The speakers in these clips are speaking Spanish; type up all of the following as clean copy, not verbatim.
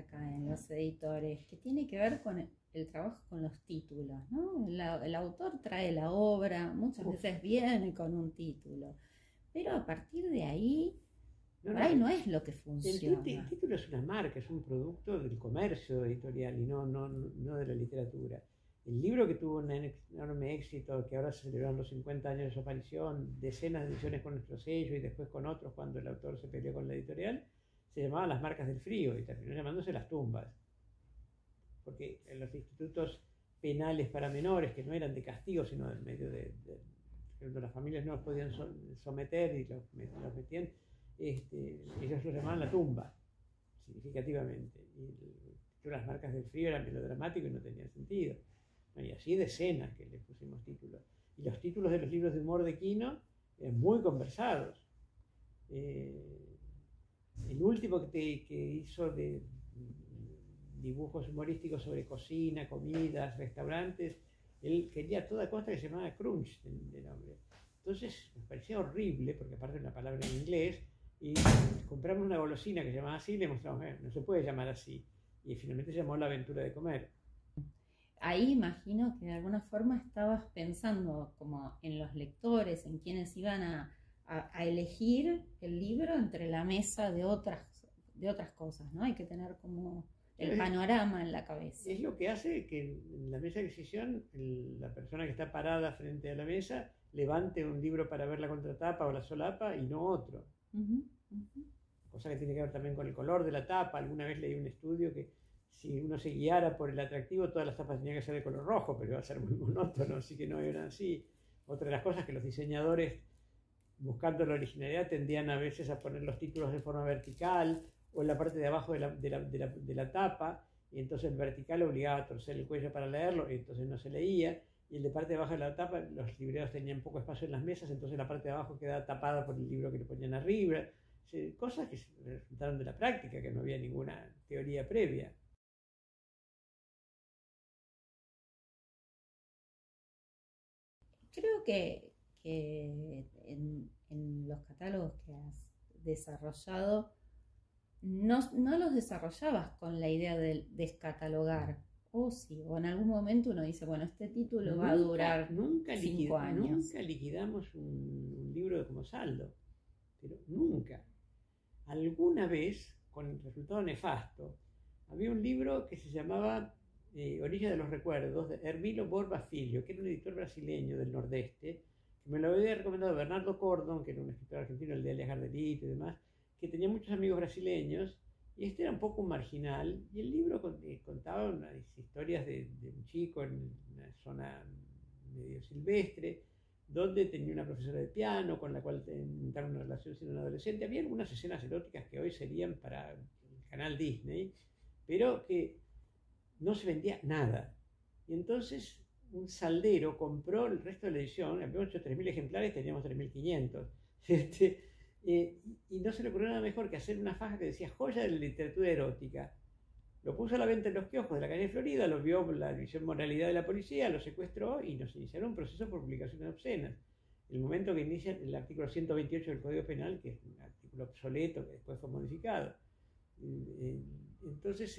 acá en los editores, que tiene que ver con el trabajo con los títulos, ¿no? El autor trae la obra, muchas veces viene con un título, pero a partir de ahí, No, por no, ahí no es lo que el funciona. título es una marca, es un producto del comercio editorial y no de la literatura. El libro que tuvo un enorme éxito, que ahora se celebraron los 50 años de su aparición, decenas de ediciones con nuestro sello y después con otros cuando el autor se peleó con la editorial, se llamaba Las marcas del frío y terminó llamándose Las tumbas. Porque en los institutos penales para menores, que no eran de castigo, sino en medio cuando las familias no los podían someter y los metían, ellos lo llamaban la tumba, significativamente. Y las marcas del frío eran melodramático y no tenía sentido. Bueno, y así decenas que le pusimos títulos. Y los títulos de los libros de humor de Quino eran muy conversados. El último que hizo de dibujos humorísticos sobre cocina, comidas, restaurantes, él quería a toda costa que se llamaba Crunch de nombre. Entonces nos parecía horrible, porque aparte de una palabra en inglés, y compramos una golosina que se llamaba así y le mostramos, no se puede llamar así. Y finalmente se llamó La aventura de comer. Ahí imagino que de alguna forma estabas pensando como en los lectores, en quienes iban a elegir el libro entre la mesa de otras cosas, ¿no? Hay que tener como el panorama en la cabeza. Es lo que hace que en la mesa de decisión la persona que está parada frente a la mesa levante un libro para ver la contratapa o la solapa y no otro. Cosa que tiene que ver también con el color de la tapa. Alguna vez leí un estudio que si uno se guiara por el atractivo, todas las tapas tenían que ser de color rojo, pero iba a ser muy monótono, así que no eran así. Otra de las cosas que los diseñadores, buscando la originalidad, tendían a veces a poner los títulos de forma vertical o en la parte de abajo de la tapa, y entonces el vertical obligaba a torcer el cuello para leerlo, y entonces no se leía, y el de parte de abajo de la tapa, los libreros tenían poco espacio en las mesas, entonces la parte de abajo quedaba tapada por el libro que le ponían arriba. Cosas que resultaron de la práctica, que no había ninguna teoría previa. Creo que en los catálogos que has desarrollado, no los desarrollabas con la idea de descatalogar. O sí, o en algún momento uno dice, bueno, este título va a durar 5 años. Nunca liquidamos un libro como saldo, pero nunca. Alguna vez, con resultado nefasto, había un libro que se llamaba Orilla de los Recuerdos, de Hermilo Borba Filho, que era un editor brasileño del Nordeste, que me lo había recomendado Bernardo Cordon, que era un escritor argentino, el de Alias Gardelito y demás, que tenía muchos amigos brasileños, y este era un poco un marginal, y el libro contaba unas historias de un chico en una zona medio silvestre, donde tenía una profesora de piano con la cual entablar una relación siendo un adolescente. Había algunas escenas eróticas que hoy serían para el canal Disney, pero que no se vendía nada. Y entonces un saldero compró el resto de la edición, habíamos hecho 3.000 ejemplares, teníamos 3.500. Y no se le ocurrió nada mejor que hacer una faja que decía joya de la literatura erótica. Lo puso a la venta en los kioscos de la calle Florida, lo vio la división moralidad de la policía, lo secuestró y nos iniciaron un proceso por publicaciones obscenas. El momento que inicia el artículo 128 del Código Penal, que es un artículo obsoleto que después fue modificado. Entonces,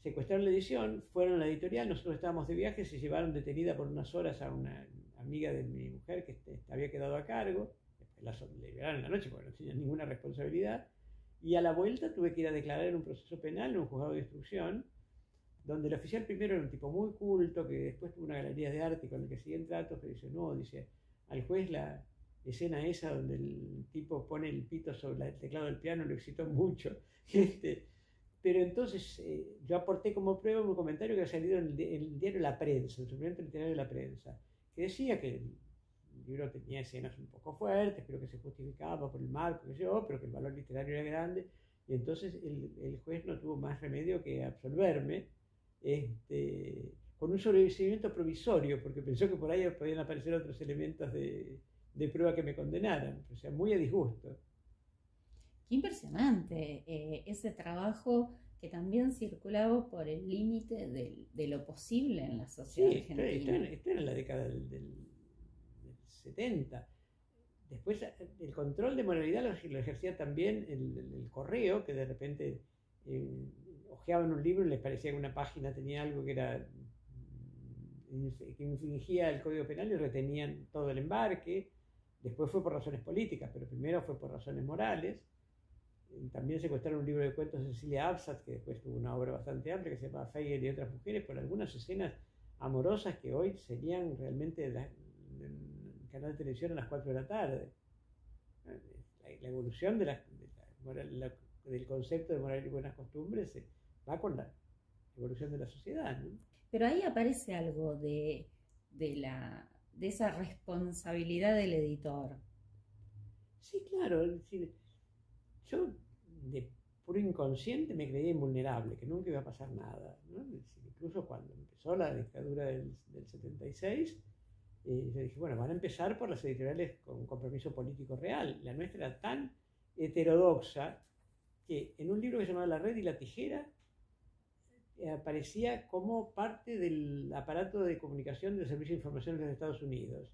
secuestraron la edición, fueron a la editorial, nosotros estábamos de viaje, se llevaron detenida por unas horas a una amiga de mi mujer que había quedado a cargo, la liberaron en la noche porque no tenían ninguna responsabilidad. Y a la vuelta tuve que ir a declarar en un proceso penal, en un juzgado de instrucción, donde el oficial primero era un tipo muy culto, que después tuvo una galería de arte con el que siguen tratos, pero dice, no, dice, al juez la escena esa donde el tipo pone el pito sobre el teclado del piano lo excitó mucho. Pero entonces yo aporté como prueba un comentario que había salido en el diario La Prensa, el suplemento literario de La Prensa, que decía que el libro tenía escenas un poco fuertes, pero que se justificaba por el marco, pero que el valor literario era grande, y entonces el juez no tuvo más remedio que absolverme con un sobreseimiento provisorio, porque pensó que por ahí podían aparecer otros elementos de prueba que me condenaran, o sea, muy a disgusto. Qué impresionante ese trabajo que también circulaba por el límite de lo posible en la sociedad argentina. Esto era en la década del 70. Después el control de moralidad lo ejercía también el correo, que de repente hojeaban un libro y les parecía que una página tenía algo que infringía el Código Penal y retenían todo el embarque. Después fue por razones políticas, pero primero fue por razones morales. También secuestraron un libro de cuentos de Cecilia Absat, que después tuvo una obra bastante amplia que se llama Feigen y otras mujeres, por algunas escenas amorosas que hoy serían realmente en el canal de televisión a las 4 de la tarde. La evolución del concepto de moral y buenas costumbres va con la evolución de la sociedad, ¿no? Pero ahí aparece algo de esa responsabilidad del editor. Sí, claro. Es decir, yo de puro inconsciente me creía invulnerable, que nunca iba a pasar nada, ¿no? Es decir, incluso cuando empezó la dictadura del 76, yo dije, bueno, van a empezar por las editoriales con un compromiso político real. La nuestra era tan heterodoxa que en un libro que se llamaba La Red y la Tijera aparecía como parte del aparato de comunicación del Servicio de Información de los Estados Unidos.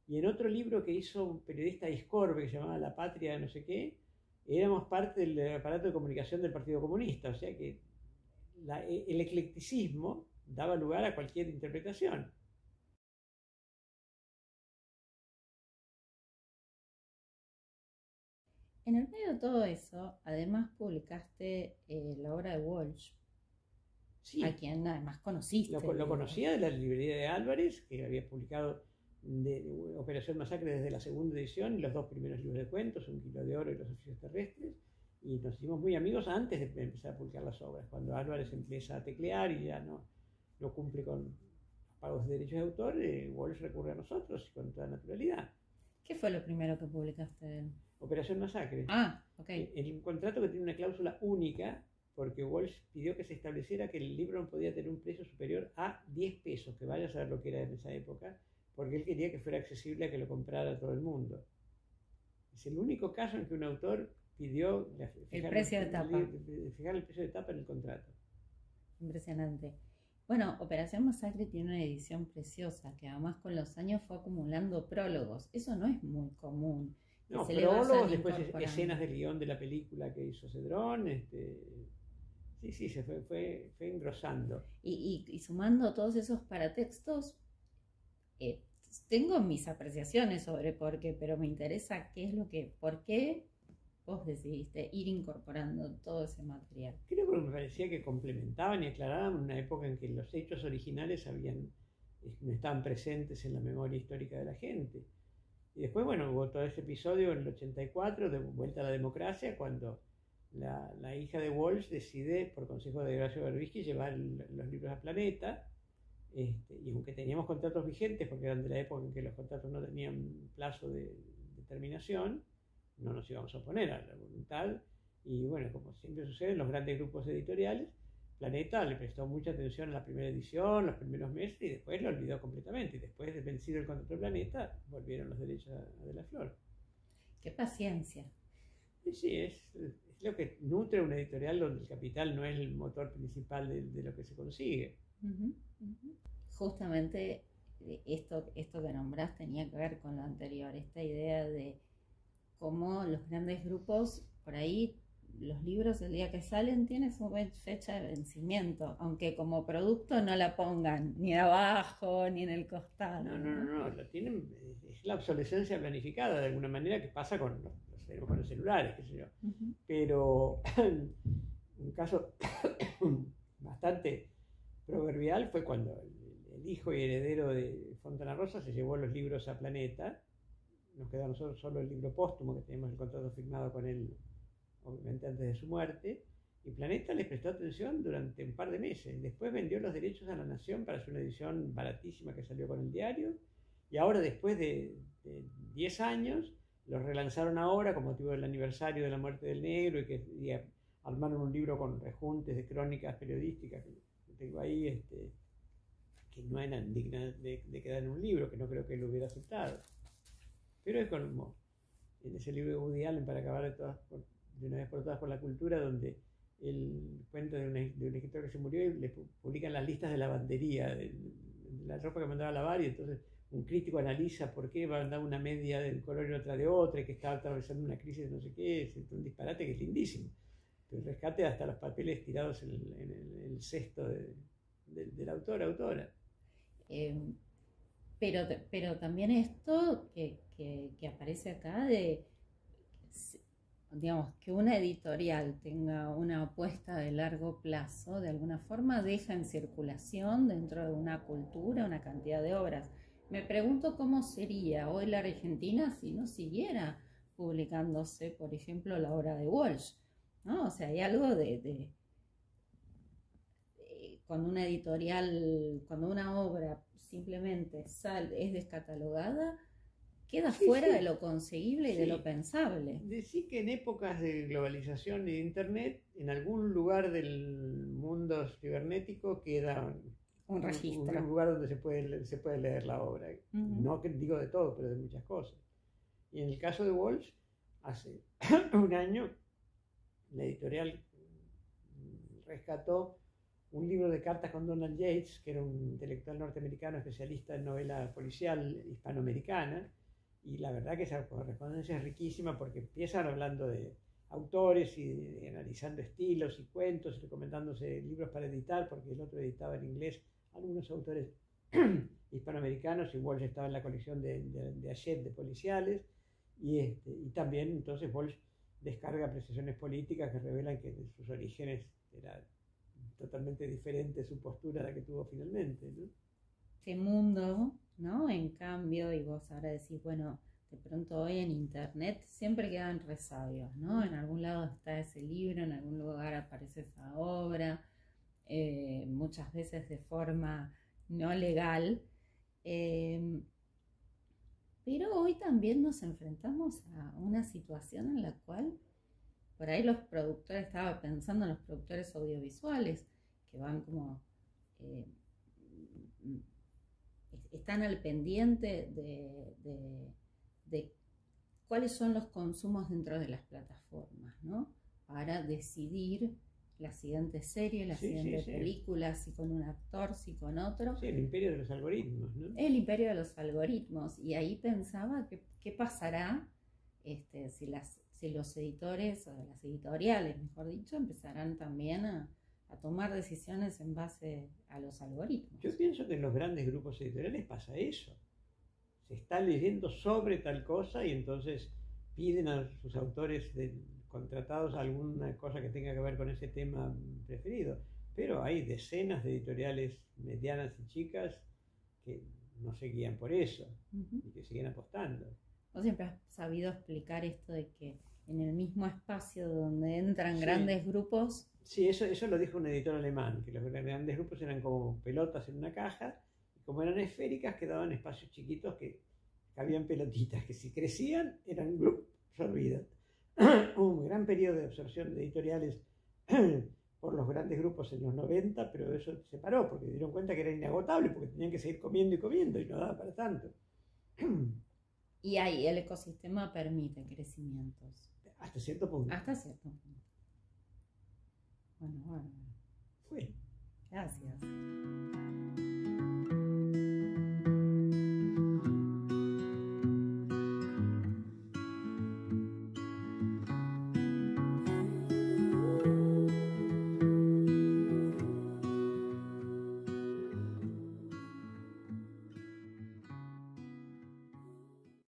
Y en otro libro que hizo un periodista Iscorbe, que se llamaba La Patria no sé qué, éramos parte del aparato de comunicación del Partido Comunista. O sea que el eclecticismo daba lugar a cualquier interpretación. En el medio de todo eso, además publicaste la obra de Walsh, Sí, a quien además conociste. lo conocía de la librería de Álvarez, que había publicado de Operación Masacre desde la segunda edición y los dos primeros libros de cuentos, Un Kilo de Oro y Los Oficios Terrestres, y nos hicimos muy amigos antes de empezar a publicar las obras. Cuando Álvarez empieza a teclear y ya no cumple con los pagos de derechos de autor, Walsh recurre a nosotros con toda naturalidad. ¿Qué fue lo primero que publicaste? Operación Masacre. Ah, ok. En un contrato que tiene una cláusula única, porque Walsh pidió que se estableciera que el libro no podía tener un precio superior a 10 pesos, que vaya a saber lo que era en esa época, porque él quería que fuera accesible a que lo comprara todo el mundo. Es el único caso en que un autor pidió el precio de tapa. Fijar el precio de tapa en el contrato. Impresionante. Bueno, Operación Masacre tiene una edición preciosa que además con los años fue acumulando prólogos. Eso no es muy común. No, prólogos, después escenas del guión de la película que hizo Cedrón. Sí, se fue engrosando. Y sumando todos esos paratextos, tengo mis apreciaciones sobre por qué, pero me interesa por qué vos decidiste ir incorporando todo ese material. Creo que me parecía que complementaban y aclaraban una época en que los hechos originales no estaban presentes en la memoria histórica de la gente. Y después, bueno, hubo todo ese episodio en el 84, de vuelta a la democracia, cuando la hija de Walsh decide, por consejo de Horacio Berbisky, llevar los libros a Planeta. Y aunque teníamos contratos vigentes, porque eran de la época en que los contratos no tenían plazo de terminación, no nos íbamos a oponer a la voluntad. Y bueno, como siempre sucede en los grandes grupos editoriales, Planeta le prestó mucha atención a la primera edición, los primeros meses, y después lo olvidó completamente. Y después de vencido el contrato de Planeta, volvieron los derechos de la Flor. ¡Qué paciencia! Sí, es lo que nutre una editorial donde el capital no es el motor principal de lo que se consigue. Justamente esto que nombrás tenía que ver con lo anterior, esta idea de cómo los grandes grupos, por ahí los libros el día que salen tienen su fecha de vencimiento, aunque como producto no la pongan ni abajo ni en el costado. No, lo tienen, es la obsolescencia planificada de alguna manera que pasa con los celulares, qué sé yo. Pero un caso bastante proverbial fue cuando el hijo y heredero de Fontana Rosa se llevó los libros a Planeta. Nos quedó a nosotros solo el libro póstumo, que teníamos el contrato firmado con él, obviamente antes de su muerte, y Planeta les prestó atención durante un par de meses. Después vendió los derechos a La Nación para hacer una edición baratísima que salió con el diario, y ahora, después de 10 años, los relanzaron ahora con motivo del aniversario de la muerte del negro, y armaron un libro con rejuntes de crónicas periodísticas que tengo ahí, que no eran dignas de quedar en un libro, que no creo que él lo hubiera aceptado. Pero es como en ese libro de Woody Allen, Para acabar de una vez por todas con la cultura, donde él cuenta de un escritor que se murió y le publican las listas de lavandería, de la ropa que mandaba a lavar, y entonces un crítico analiza por qué va a dar una media de un color y otra de otra, y que está atravesando una crisis de no sé qué, es un disparate que es lindísimo. Pero rescate hasta los papeles tirados en el cesto del autor, autora. Pero también esto que aparece acá de, digamos, que una editorial tenga una apuesta de largo plazo, de alguna forma deja en circulación dentro de una cultura una cantidad de obras. Me pregunto cómo sería hoy la Argentina si no siguiera publicándose, por ejemplo, la obra de Walsh, ¿no? O sea, hay algo de cuando una editorial, cuando una obra simplemente es descatalogada, queda fuera de lo conseguible y de lo pensable. Decí que en épocas de globalización y de Internet, en algún lugar del mundo cibernético queda un registro. Un lugar donde se puede leer la obra. No que digo de todo, pero de muchas cosas. Y en el caso de Walsh, hace un año, la editorial rescató un libro de cartas con Donald Yates, que era un intelectual norteamericano especialista en novela policial hispanoamericana, y la verdad que esa correspondencia es riquísima porque empiezan hablando de autores y analizando estilos y cuentos, y recomendándose libros para editar, porque el otro editaba en inglés algunos autores hispanoamericanos, y Walsh estaba en la colección de Hachette de policiales, y también entonces Walsh descarga apreciaciones políticas que revelan que de sus orígenes era totalmente diferente su postura a la que tuvo finalmente, ¿no? Qué mundo, ¿no? En cambio, y vos ahora decís, bueno, de pronto hoy en internet siempre quedan resabios, ¿no? En algún lado está ese libro, en algún lugar aparece esa obra, muchas veces de forma no legal, pero hoy también nos enfrentamos a una situación en la cual por ahí los productores, estaba pensando en los productores audiovisuales, que van como, están al pendiente de cuáles son los consumos dentro de las plataformas, ¿no? Para decidir la siguiente serie, la siguiente película, si con un actor, si con otro. Sí, el imperio de los algoritmos, ¿no? El imperio de los algoritmos. Y ahí pensaba que qué pasará si los editores, o las editoriales, mejor dicho, empezarán también a tomar decisiones en base a los algoritmos. Yo pienso que en los grandes grupos editoriales pasa eso. Se está leyendo sobre tal cosa y entonces piden a sus autores contratados alguna cosa que tenga que ver con ese tema preferido. Pero hay decenas de editoriales medianas y chicas que no se guían por eso y que siguen apostando. Vos siempre has sabido explicar esto de que en el mismo espacio donde entran grandes grupos. Sí, eso lo dijo un editor alemán, que los grandes grupos eran como pelotas en una caja, y como eran esféricas quedaban espacios chiquitos que cabían pelotitas, que si crecían eran grupos absorbidos. Hubo un gran periodo de absorción de editoriales por los grandes grupos en los 90, pero eso se paró porque dieron cuenta que era inagotable, porque tenían que seguir comiendo y comiendo y no daba para tanto. Y ahí el ecosistema permite crecimientos. Hasta cierto punto. Hasta cierto punto. Bueno. Fue. Gracias.